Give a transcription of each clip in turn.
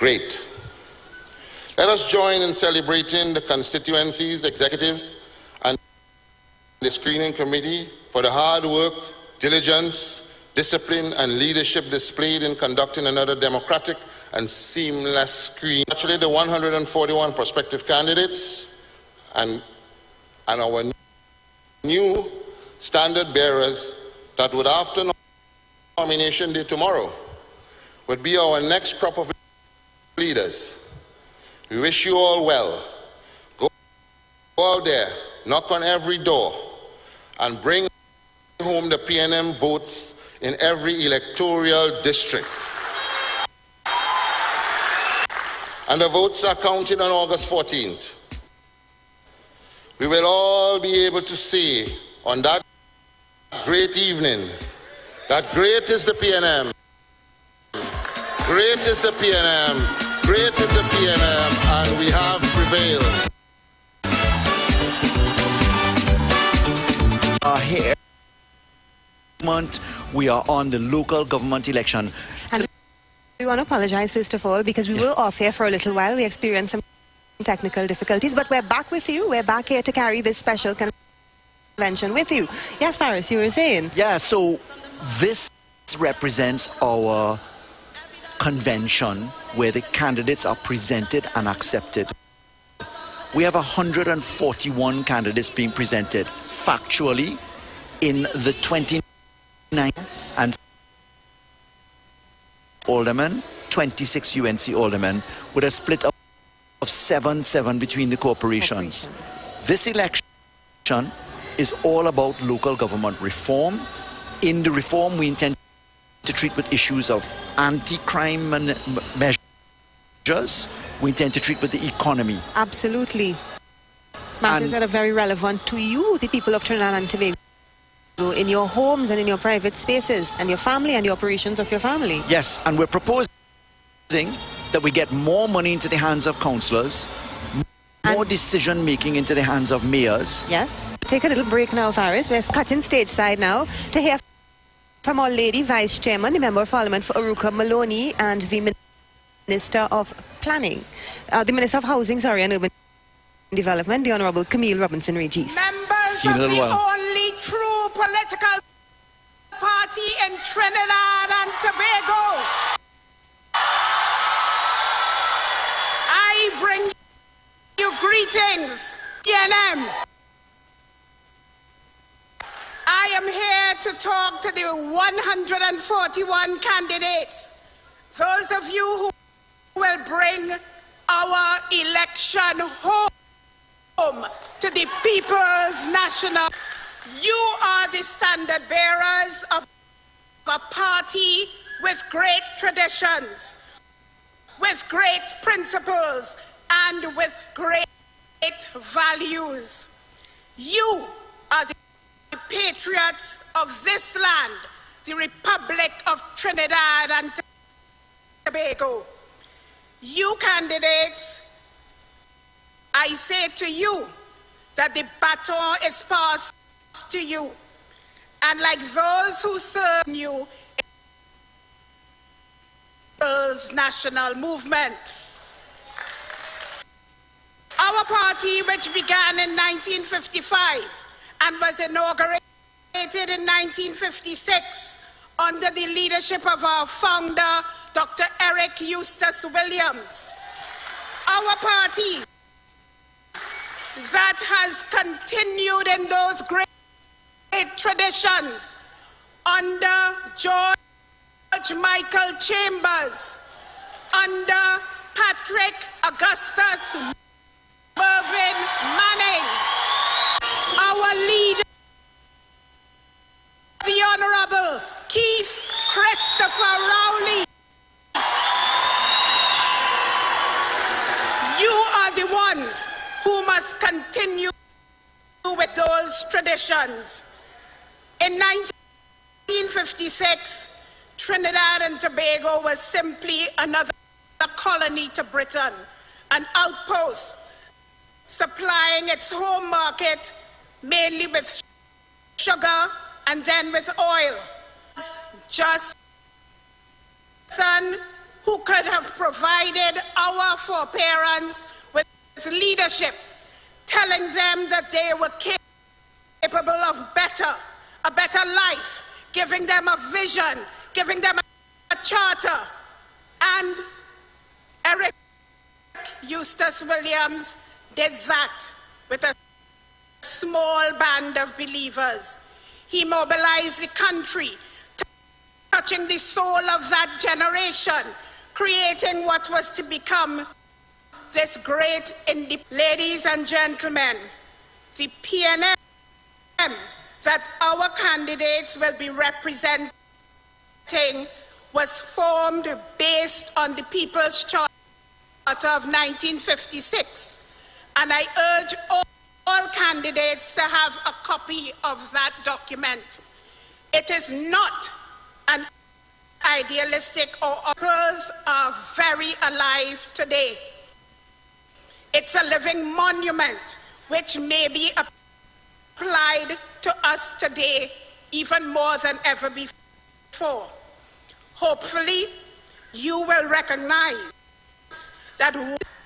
great. Let us join in celebrating the constituencies, executives, and the screening committee for the hard work, diligence, discipline, and leadership displayed in conducting another democratic and seamless screen. Actually, the 141 prospective candidates and our new standard bearers that would, after nomination day tomorrow, would be our next crop of leaders. We wish you all well. Go out there, knock on every door, and bring home the PNM votes in every electoral district. And the votes are counted on August 14th. We will all be able to say on that great evening that great is the PNM, great is the PNM, great is the PNM, and we have prevailed. Here, we are on the local government election. And we want to apologize first of all because we were off here for a little while. We experienced some technical difficulties, but we're back with you. We're back here to carry this special convention with you. Yes, Paris, you were saying. Yeah, so this represents our convention where the candidates are presented and accepted. We have 141 candidates being presented factually in the 29 and aldermen, 26 UNC aldermen, with a split of 7-7 between the corporations. This election is all about local government reform. In the reform, we intend to treat with issues of anti-crime measures. We intend to treat with the economy. Absolutely. Matters that are very relevant to you, the people of Trinidad and Tobago, in your homes and in your private spaces, and your family and the operations of your family. Yes, and we're proposing that we get more money into the hands of councillors, more decision-making into the hands of mayors. Yes. Take a little break now, Faris. We're cutting stage side now to hear from our Lady Vice Chairman, the Member of Parliament for Aruka Maloney, and the Minister of Planning, the Minister of Housing, and Urban Development, the Honourable Camille Robinson-Regis. Members of the only true political party in Trinidad and Tobago, I bring you greetings, PNM. I am here to talk to the 141 candidates, those of you who will bring our election home to the People's National. You are the standard bearers of a party with great traditions, with great principles, and with great values. You are the patriots of this land, the Republic of Trinidad and Tobago. You candidates, I say to you that the baton is passed to you, and like those who serve you in the national movement. Our party, which began in 1955 and was inaugurated in 1956 under the leadership of our founder, Dr. Eric Eustace Williams. Our party that has continued in those great traditions under George Michael Chambers, under Patrick Augustus Mervyn Manning, our leader, the Honourable Keith Christopher Rowley. You are the ones who must continue with those traditions. In 1956, Trinidad and Tobago was simply another colony to Britain, an outpost supplying its home market mainly with sugar and then with oil. Just son who could have provided our foreparents with leadership, telling them that they were capable of a better life, giving them a vision, giving them a charter. And Eric Eustace Williams did that with a small band of believers. He mobilized the country, touching the soul of that generation, creating what was to become this great Ladies and gentlemen, the PNM that our candidates will be representing was formed based on the People's Charter of 1956. And I urge all candidates to have a copy of that document. It is not an idealistic or others are very alive today. It's a living monument which may be applied to us today even more than ever before. Hopefully, you will recognize that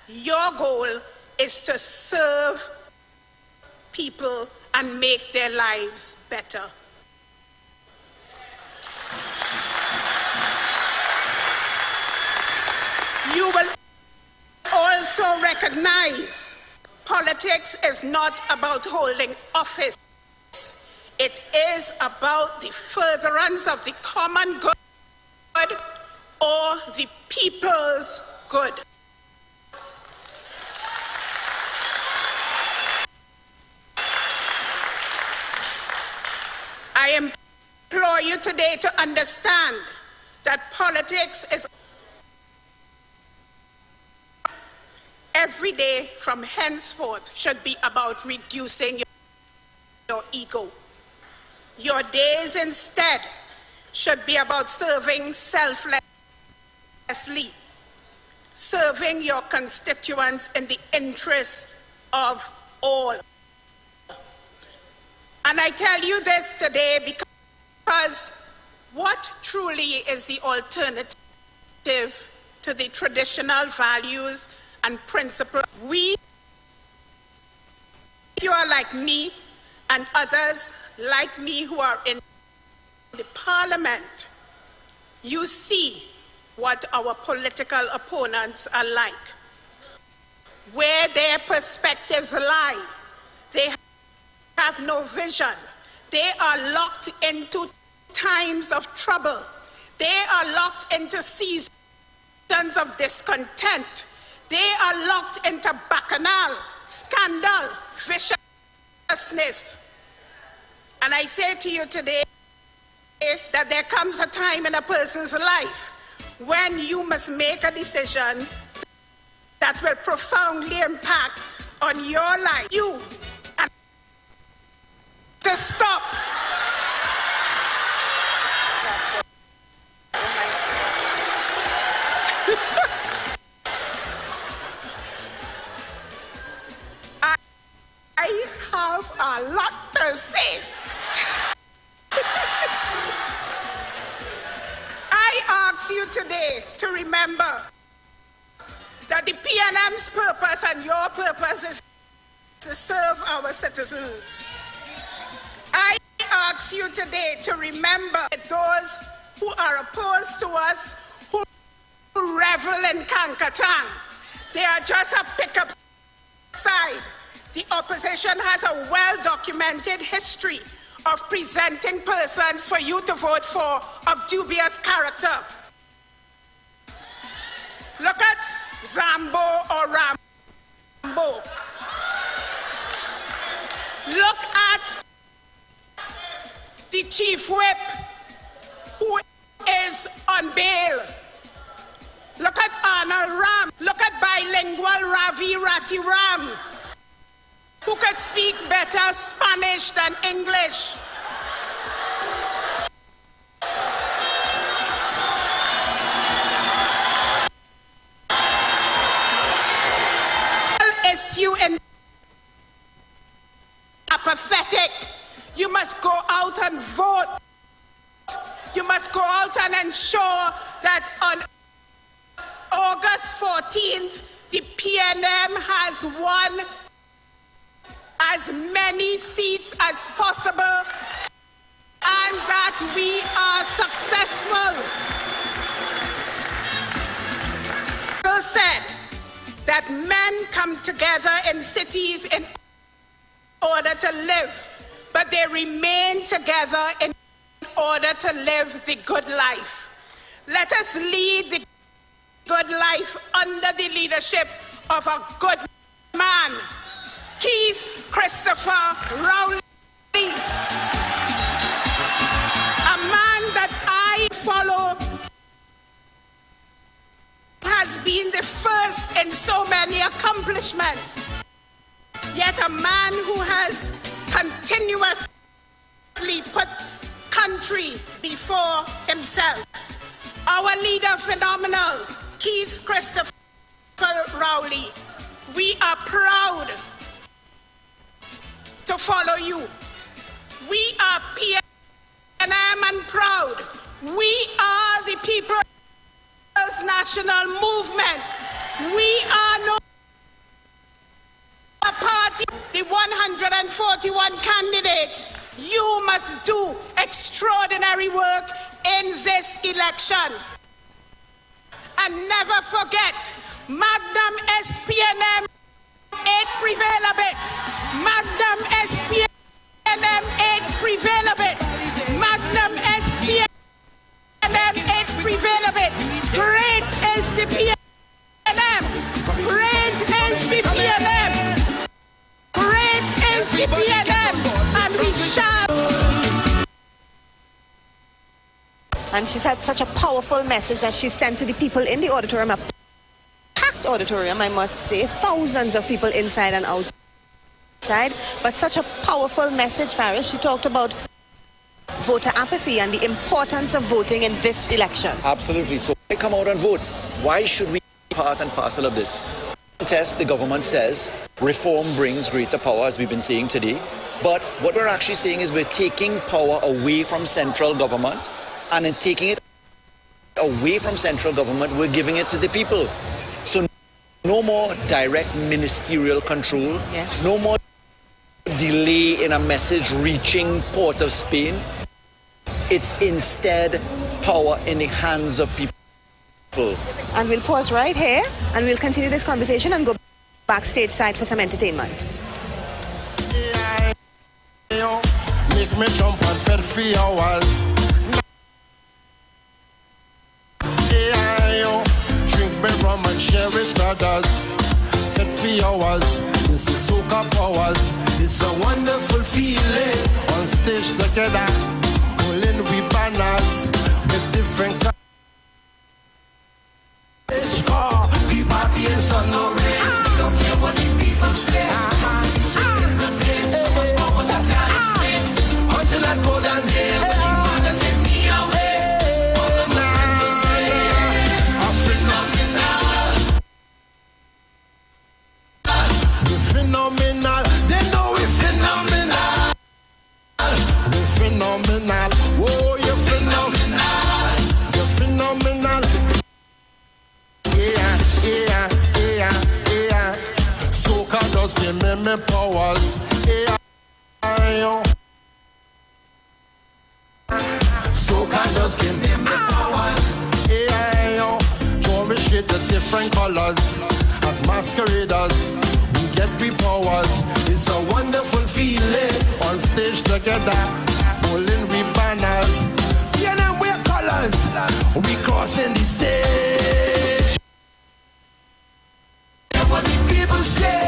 your goal is to serve people and make their lives better. You will also recognize politics is not about holding office. It is about the furtherance of the common good or the people's good. I implore you today to understand that politics is every day from henceforth should be about reducing your ego. Your days instead should be about serving selflessly, serving your constituents in the interest of all. And I tell you this today because what truly is the alternative to the traditional values and principles? You are like me and others like me who are in the parliament. You see what our political opponents are like, where their perspectives lie. They have no vision. They are locked into times of trouble. They are locked into seasons of discontent. They are locked into bacchanal, scandal, viciousness. And I say to you today that there comes a time in a person's life when you must make a decision that will profoundly impact on your life. You and to stop. I have a lot to say. I ask you today to remember that the PNM's purpose and your purpose is to serve our citizens. I ask you today to remember that those who are opposed to us, who revel in Kankatang, they are just a pickup side. The opposition has a well-documented history of presenting persons for you to vote for of dubious character. Look at Zambo or Rambo. Look at the chief whip who is on bail. Look at Arnold Ram. Look at bilingual Ravi Ratiram, who could speak better Spanish than English. Issue in apathetic. You must go out and vote. You must go out and ensure that on August 14th, the PNM has won as many seats as possible and that we are successful. People said that men come together in cities in order to live, but they remain together in order to live the good life. Let us lead the good life under the leadership of a good man, Keith Christopher Rowley, a man that I follow, has been the first in so many accomplishments, yet a man who has continuously put country before himself. Our leader, phenomenal, Keith Christopher Rowley. We are proud to follow you. We are PNM and proud. We are the People's National Movement. We are no party. The 141 candidates, you must do extraordinary work in this election. And never forget, Magnum SPNM 8 prevail a bit. Magnum SPNM 8 prevail a bit. Magnum SPNM 8 prevail a bit. Great is the PNM. Great is the PNM. Great is the PNM. And we shall. And she's had such a powerful message that she sent to the people in the auditorium, a packed auditorium, I must say, thousands of people inside and outside, but such a powerful message, Faris. She talked about voter apathy and the importance of voting in this election. Absolutely. So they come out and vote. Why should we be part and parcel of this? Test, the government says reform brings greater power, as we've been saying today. But what we're actually saying is we're taking power away from central government, and in taking it away from central government, we're giving it to the people. So no more direct ministerial control, yes. No more delay in a message reaching Port of Spain. It's instead power in the hands of people. And we'll pause right here and we'll continue this conversation and go backstage side for some entertainment. Make me jump and fed 3 hours. Drink me rum and share with others. Fed 3 hours. This is soca powers. It's a wonderful feeling. On stage together, holding we banners with different colors. We party in sun no rain. We don't care what the people say. Music in the veins, so much powers I can't explain. Until I go down there, but you wanna take me away. All of my friends will say, I'm phenomenal. We're phenomenal. They know we're phenomenal. We're phenomenal. Oh, you're phenomenal. You're phenomenal. Yeah. Soca does give me powers. Soca does give me powers. Draw shit the different colors. As masqueraders, we get we powers. It's a wonderful feeling. On stage together, holding we banners. Yeah, then we're colors. We crossing the stage. What the people say.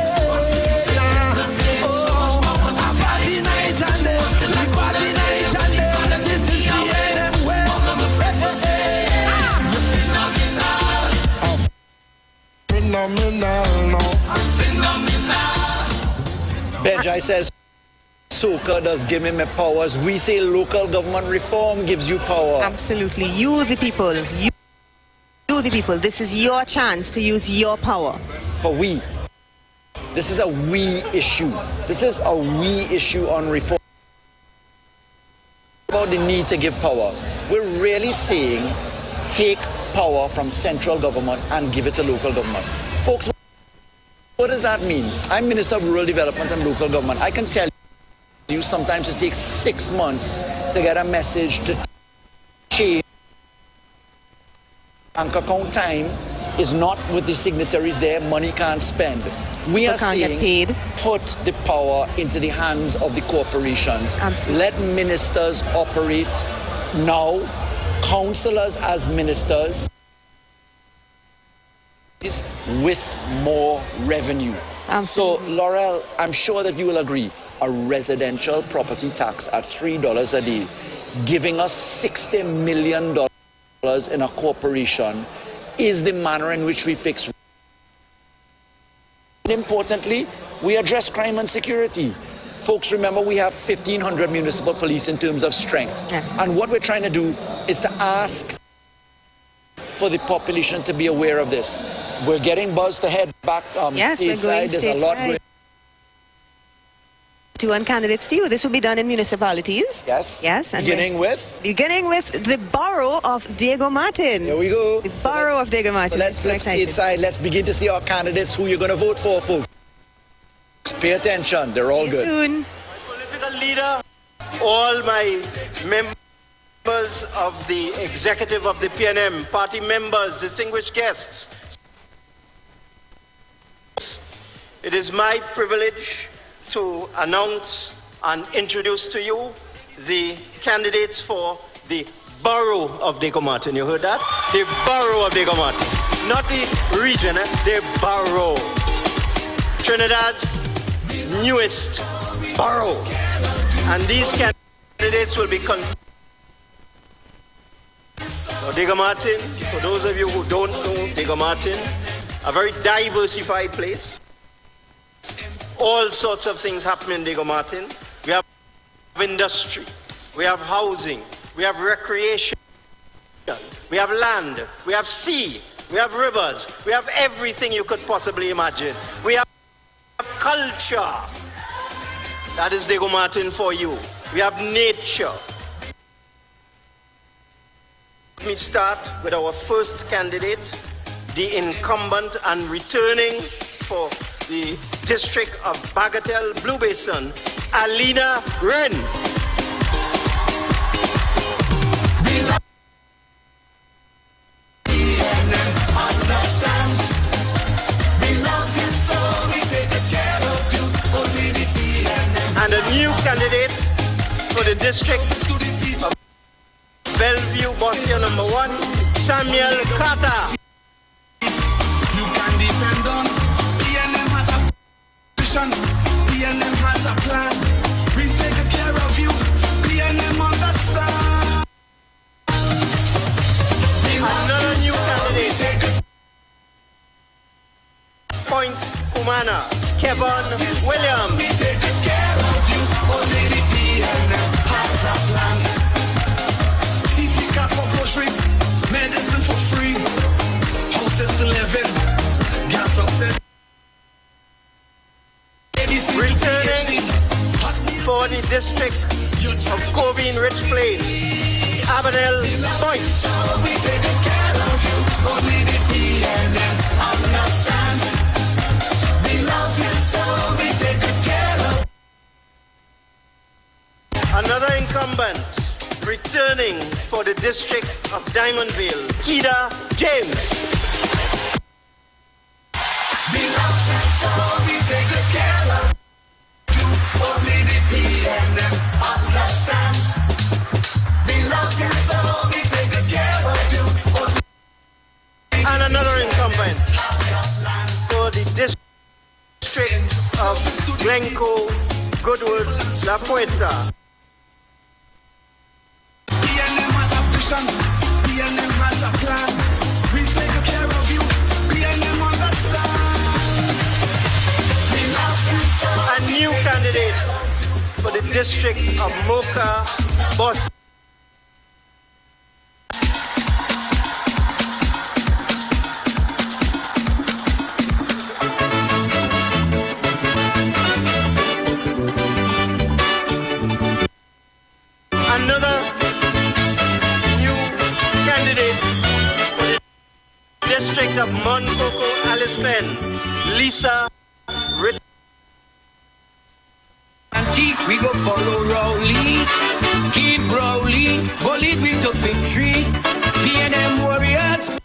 Party night and day, like party night and day. This is the NM way. You're phenomenal. I'm phenomenal. Benjai says soca does give me powers. We say local government reform gives you power. Absolutely. You the people. You the people. This is your chance to use your power. For we. This is a we issue. This is a we issue on reform. About the need to give power. We're really saying take power from central government and give it to local government. Folks, what does that mean? I'm Minister of Rural Development and Local Government. I can tell you sometimes it takes 6 months to get a message to change. Bank account time is not with the signatories there, money can't spend. We are saying put the power into the hands of the corporations. Absolutely. Let ministers operate now, councillors as ministers with more revenue. Absolutely. So, Laurel, I'm sure that you will agree, a residential property tax at $3 a day, giving us $60 million in a corporation, is the manner in which we fix. Importantly, we address crime and security. Folks, remember we have 1,500 municipal police in terms of strength. Yes. And what we're trying to do is to ask for the population to be aware of this. We're getting buzz to head back yes, we're going stateside. There's a lot going. To one candidates to you. This will be done in municipalities. Yes. Yes. And beginning with the borough of Diego Martin. Here we go. The borough of Diego Martin. So let's flip stateside. Let's begin to see our candidates who you're going to vote for, folks. Pay attention. They're all good. Soon. My political leader, all my members of the executive of the PNM, party members, distinguished guests. It is my privilege to announce and introduce to you the candidates for the borough of Diego Martin. You heard that? The borough of Diego Martin. Not the region, the borough. Trinidad's newest borough. And these candidates will be Diego Martin, for those of you who don't know Diego Martin, a very diversified place. All sorts of things happen in Diego Martin. We have industry, we have housing, we have recreation, we have land, we have sea, we have rivers, we have everything you could possibly imagine. We have culture. That is Diego Martin for you. We have nature. Let me start with our first candidate, the incumbent and returning for the District of Bagatelle Blue Basin, Alina Wren. And a new candidate for the District of Bellevue, Bossier number 1, Samuel Carter. You can depend on PNM has a vision, PNM has a plan. We take care of you, PNM understands. Another new candidate, Point Kumana, Kevin Williams. We take care of you, only the PNM has a plan. TT cat for groceries, medicine for free, houses to live in, gas upset. Returning for the District of Covine Rich Plains, Avenel Boyce. We take care of you, only the PNM understands. We love you so, we take care of. Another incumbent returning for the District of Diamondville, Kida James. We love you so, we take care of you, only the PNM understands. We love you so, we take care of you, only. And another incumbent for the District of Glencoe, Goodwood, La Puerta. PNM has a vision, PNM has a plan. We take care of you, PNM understands. We love you so. A new candidate for the District of Mocha, Boss. Another new candidate for the district of Montcoco, Alice Glen, Lisa Ritt. We go follow Rowley, keep Rowley, go lead with the victory. PNM warriors,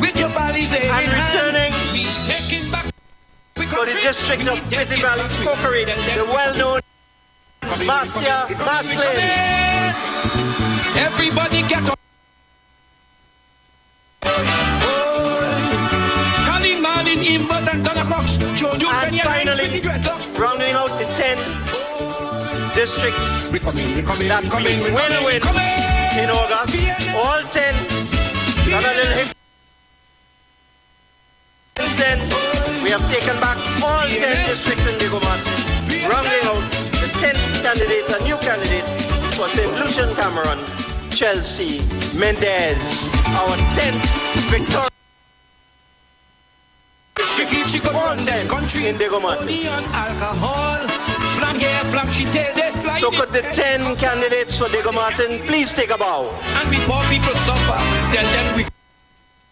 with your bodies in and returning we taking back for the district of Petty Valley, Cokery, the well-known Marcia Maslin. Everybody get up. And finally, rounding out the 10 districts that we will win in August, all 10 got a little hit. Since then, we have taken back all 10 districts in Diego Martin, rounding out the 10th candidate, a new candidate for St. Lucian Cameron, Chelsea Mendez, our 10th victory. She could run this country in Diego Martin. So could the 10 candidates for Diego Martin please take a bow? And before people suffer, tell them we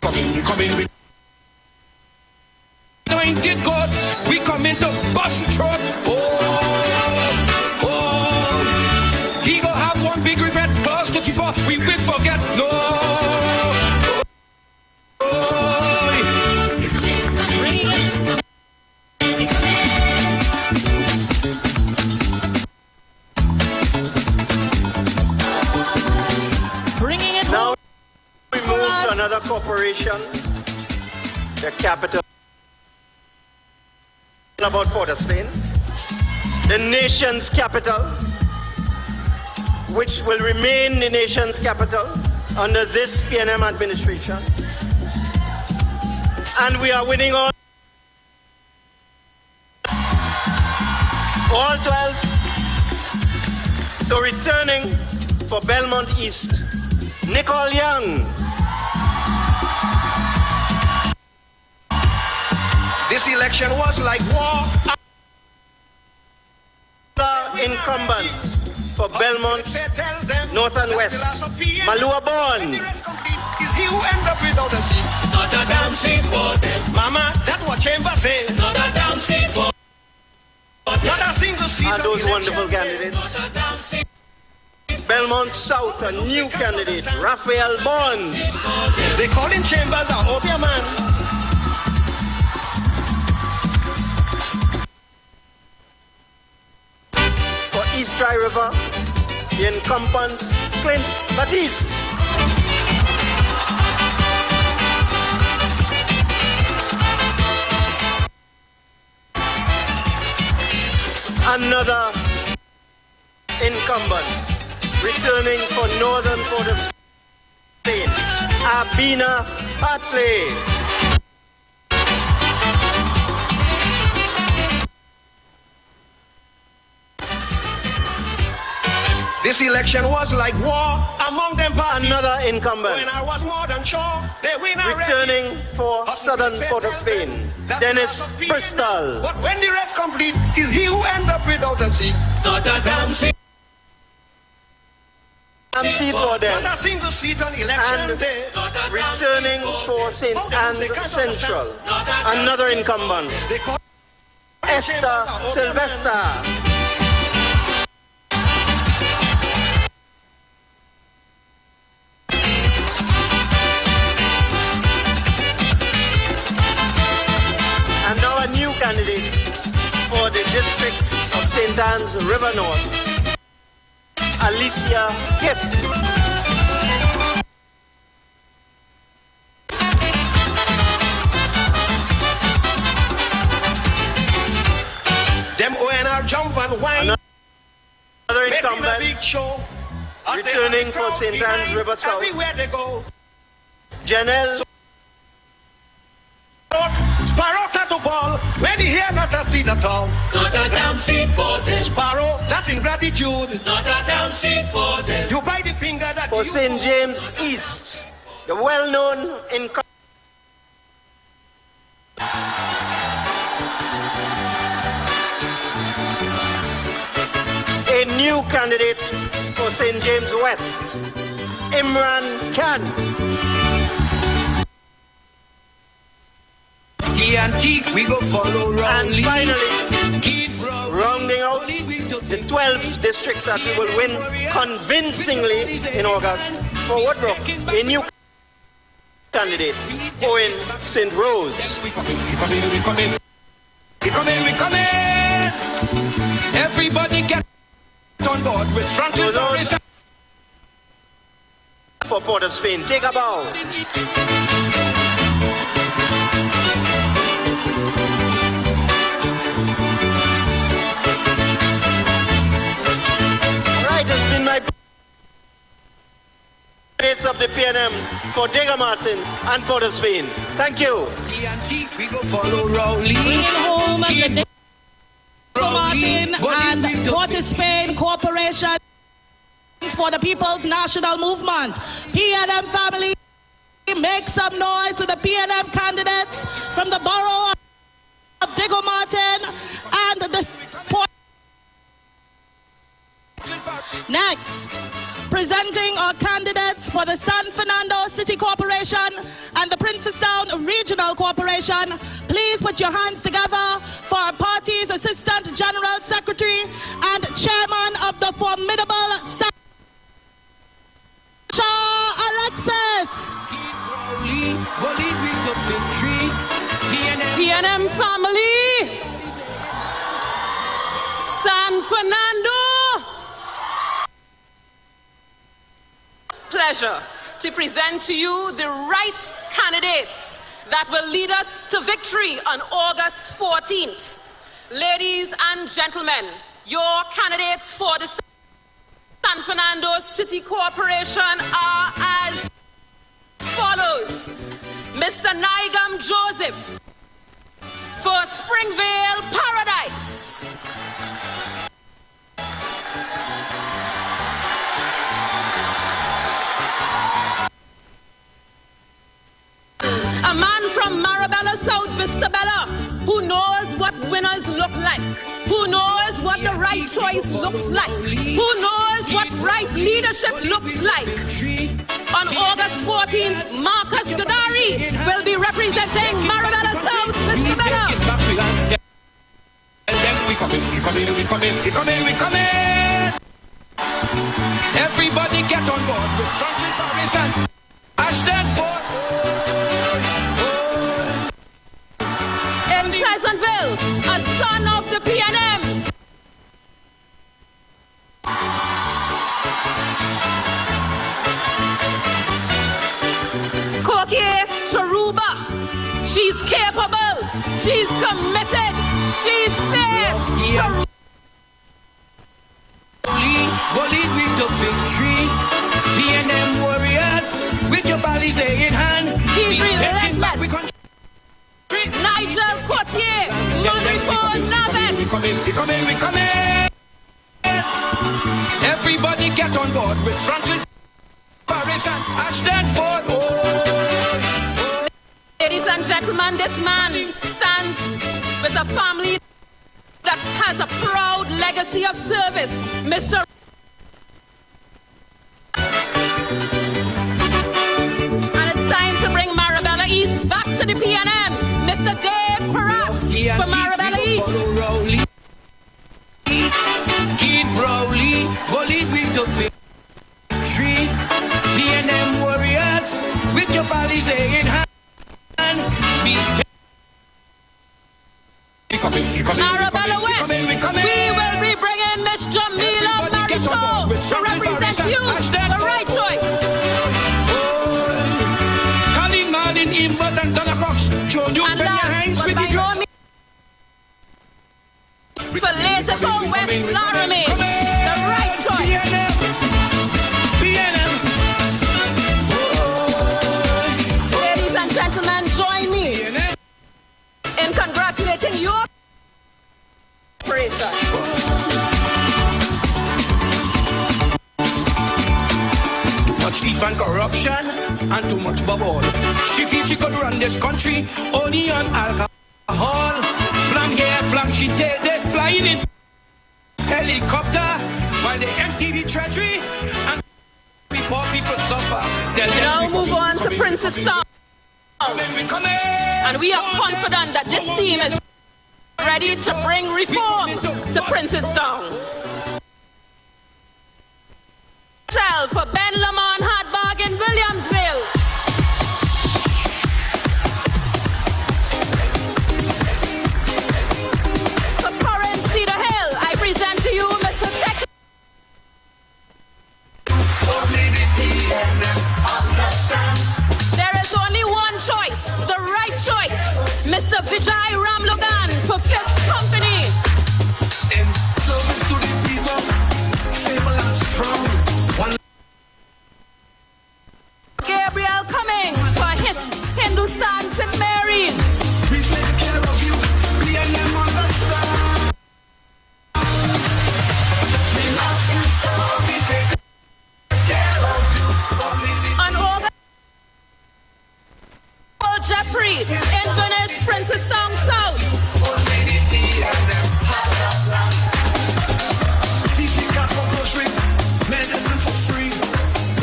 come in. Anointed God, we come in to bust throat. He go have one big regret, class 24, we will forget. No. Now we move to another corporation, the capital about Port of Spain, the nation's capital, which will remain the nation's capital under this PNM administration. And we are winning all 12. So returning for Belmont East, Nicole Young. This election was like war. The incumbent for Belmont, North and West, Malua Bond. You end up without a seat. Not a damn seat for them. Mama, that's what Chamber said. Not a damn seat for them. Not a single seat. And those wonderful candidates. Belmont South, a new candidate, Raphael Bonds. They call him Chambers a Obia man. For East Dry River, the incumbent, Clint Batiste. Another incumbent, returning for Northern Port of Spain, Abina Patley. This election was like war among them parties. Another incumbent, when I was more than sure they win returning for Southern Port of Spain, Dennis Bristol. But when the rest complete, is he who end up without a seat. Not a damn seat. Seat for them. Not a single seat on election and day. Returning for St. Anne's Central, another incumbent, Esther Sylvester. And now a new candidate for the district of St. Anne's River North, Alicia Gift. Them ONR jump and wine. Another incumbent, big show. returning for St. Anne's River South, Everywhere they go. Janelle. Sparrow to fall when he hear not a seed at all. Not a damn seed for them. Sparrow, that's ingratitude. Not a damn seed for them. You buy the finger that for St. James East, the well-known incumbent. A new candidate for St. James West, Imran Khan. TNT, we go follow Rowley. And finally, rounding out the 12 districts that we will win convincingly in August for Woodbrook, a new candidate, Owen St. Rose. We come in. Everybody get on board with Franklin Forrest. For Port of Spain, take a bow. Right, it's been my candidates of the PNM for Diego Martin and Port of Spain. Thank you. We go follow Rowley. Bringing home the Diego Martin and Port of Spain Corporation for the People's National Movement. PNM family, make some noise to the PNM candidates from the borough of Diego Martin and the Port. Next, presenting our candidates for the San Fernando City Corporation and the Princestown Regional Corporation. Please put your hands together for our party's Assistant General Secretary and Chairman of the formidable Alexis. PNM family, San Fernando. Pleasure to present to you the right candidates that will lead us to victory on August 14th. Ladies and gentlemen, your candidates for the San Fernando City Corporation are as follows. Mr. Nigam Joseph for Springvale Paradise. A man from Marabella, South Vista Bella, who knows what winners look like, who knows what the right choice looks like, who knows what right leadership looks like. On August 14th, Marcus Godari will be representing Marabella, South Vista Bella. We come in. Everybody get on board with Franklin Forrest and Ashton Ford. In Pleasantville, a son of the PNM. Kokie Charuba. She's capable. She's committed. She's fierce. Go lead with the victory. PNM warriors with your bodies in hand. He's relentless. Nigel Cotier, Monifo Navet. We come in. Everybody get on board with Franklin Forrest and Ashton Ford. Ladies and gentlemen, this man stands with a family that has a proud legacy of service. Mr. And it's time to bring Marabella East back to the PNM. Mr. Dave Perras for Marabella East. Kid Rowley, go lead with the victory. PNM warriors with your bodies in hand. Marabella West, we will be bringing Miss Jamila Marichaud to represent you, the right choice. Colin Martin, Imbert and Donna Cox, Joe New, And last, but by no means, for Laissez-Faire West Laramie, the right choice. PNM. Ladies and gentlemen, join me in congratulating your operation. Too much thief and corruption and too much bubble. She feels she could run this country only on alcohol. Flang here, flang she dead, flying in helicopter while they empty the treasury and poor people suffer. Now move on to Princestown. And we are confident that this team is ready to bring reform to Princestown. For Ben Lamont Hardbarg in Williamsville. For Corinth Cedar Hill, I present to you Mr. Tech. There is only one choice, the right choice. Mr. Vijay Ramlogan for Fifth Company. In service to the people, stable and strong. Gabriel Cummings for his Hindustan St. Mary's. We take care of you, we and them understand. We love you so, we take care of you. On August, Jeffrey, Inverness, Princestown South. Medicine for free.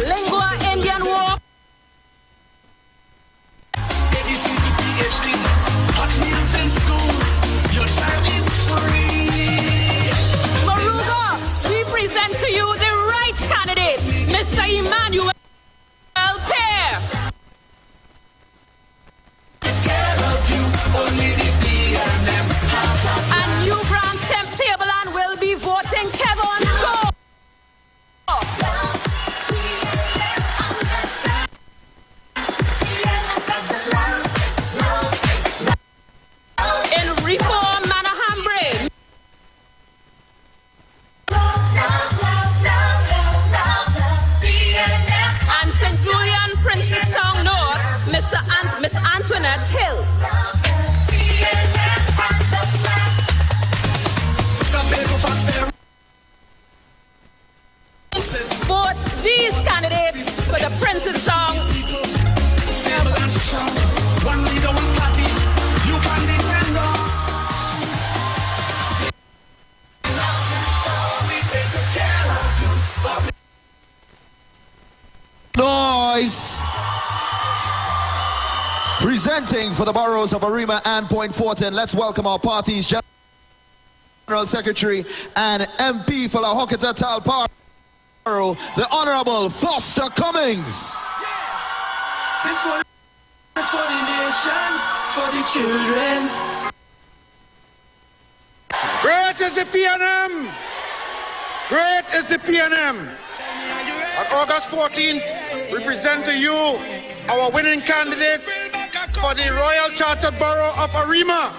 Lingua Indian Walk. ABC to PhD. Hot meals in schools. Your child is free. Moruga, we present to you the right candidate, Mr. Emmanuel Pear. Care of you, only the P&M has a And New Brand Temp Tableland will be voting Kevin Go. In Reform Manahambre. And St. Julian, Princestown North, Miss Antoinette Hill. Vote these candidates for the Princestown. stable and strong. One leader, one party. You can depend on. We take care of you. Noise! Presenting for the boroughs of Arima and Point Fortin, let's welcome our party's General Secretary and MP for La Hoketa Tal Borough, the Honorable Foster Cummings. This one is for the nation, for the children. Great is the PNM. Great is the PNM. On August 14th, we present to you our winning candidates for the Royal Chartered Borough of Arima.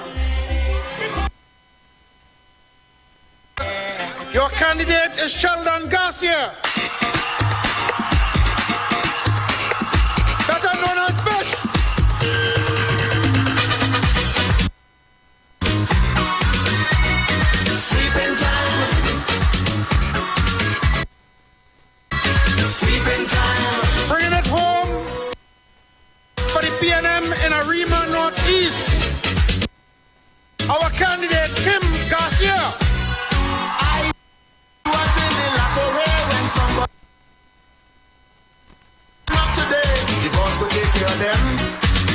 Your candidate is Sheldon Garcia, better known as Fish. Sleeping time. Sleeping time. Bringing it home for the PNM in Arima Northeast. Our candidate, Kim Garcia. Was in the laboratory when somebody not today, the boss could take care of them.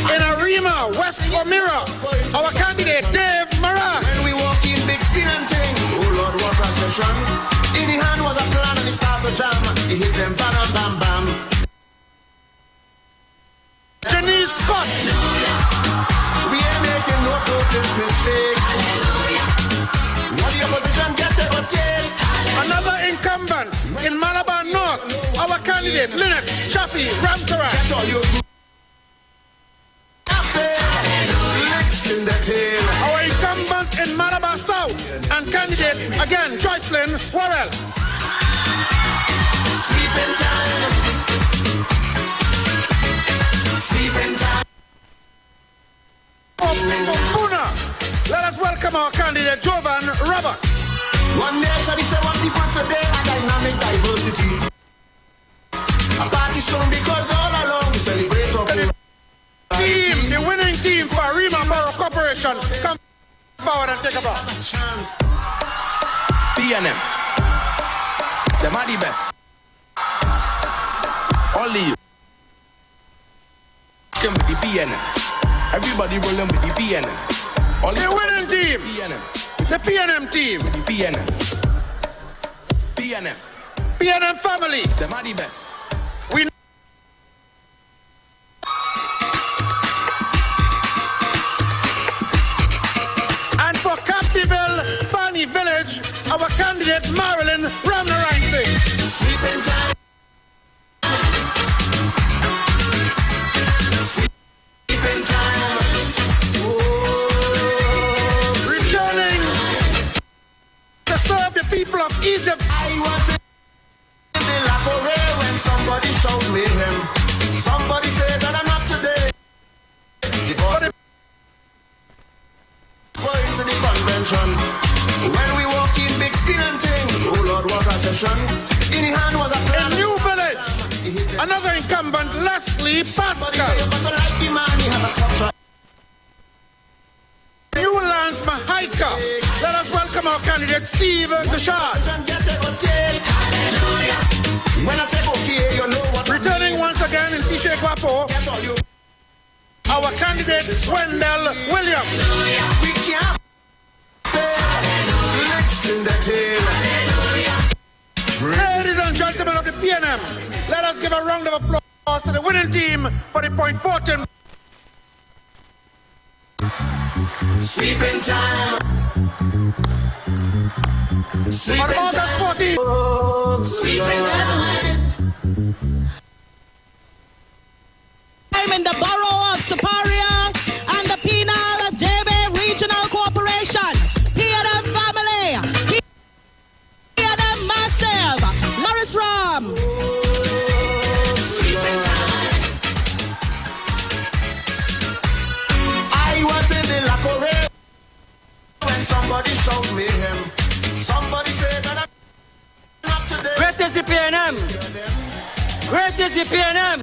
In Arima, West Omira, our candidate, Dave Marat. When we walk in big spin and thing, oh Lord, what procession. In the hand was a plan and he started to jam. He hit them bam, bam, bam. Janice Scott. We ain't making no coaches mistake. What the opposition get they go take. Another incumbent in Malabar North, our candidate, Lynette Chappie Ramtara. That's all you do. Licks in the tail. Our incumbent in Malabar South and candidate, again, Joycelyn Worrell. Sleeping time. Sleeping time. From Puna, let us welcome our candidate, Jovan Robert. One nation is one people today, a dynamic diversity. A party strong because all along we celebrate our Team, the winning team for Arima Borough Corporation, come forward and take a bow. PNM, them are the best. Only you. rocking with the PNM. Everybody rolling with the PNM. All the winning team. The PNM team. The PNM. PNM. PNM family. Them are the best. We and for Captiville, Fanny Village, our candidate Marilyn Ramnarine. Sleeping time. Sleeping time. Returning to serve the people of Egypt. I was in the laboratory when somebody showed me him. Somebody said that I'm not today. Going to the convention. When we walk in, big skin and thing. Oh Lord, what a session. In the hand was a plan. In New Village, another incumbent, Leslie Pascal. Newlands Mahaika. Let us welcome our candidate, Steve Gashad. Returning once again in Tisha Guapo, our candidate, Wendell Williams. We can't in the tail. Ladies and gentlemen of the PNM, let us give a round of applause to the winning team for the .14. Sleeping time. On August 14th. Sleeping time. I'm in the borough of Superior and the Penal JB Regional Corporation. PNM family. PNM massive. Lawrence Ram. Sleeping time. I was in the laboratory when somebody showed me him. Somebody said that I'm not today. Great is the PNM. Great is the PNM.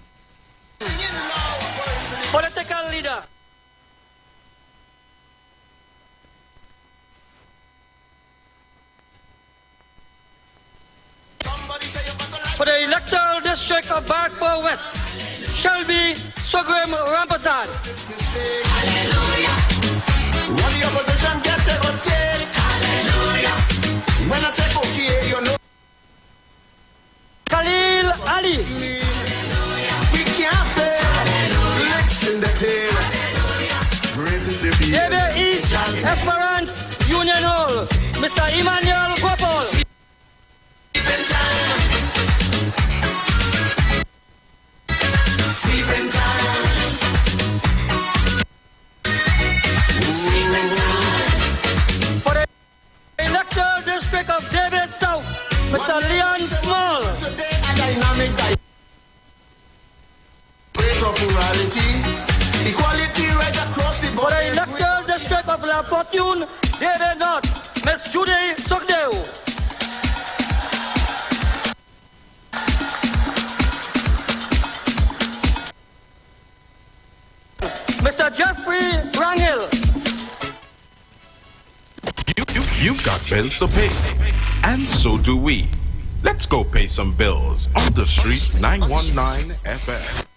Political leader. For the electoral district of Barkpur West, Shelby Sogrim Rampazan. When the opposition get the hotel. Hallelujah. When I say okay, you know. Khalil Ali. We can't fail. Licks in the tail. Great is the people. There is Esperance Union Hall. Mr. Emmanuel Gopal. Sleeping time. Sleeping time. Sleeping time. For the electoral district of David South, Mr. Leon Small. Today a dynamic rate of morality. Equality right across the board. For the electoral district of La Fortune, David North, Miss Judy Sogdeo. Mr. Jeffrey Rangel. You've got bills to pay, and so do we. Let's go pay some bills on the street 919 FM.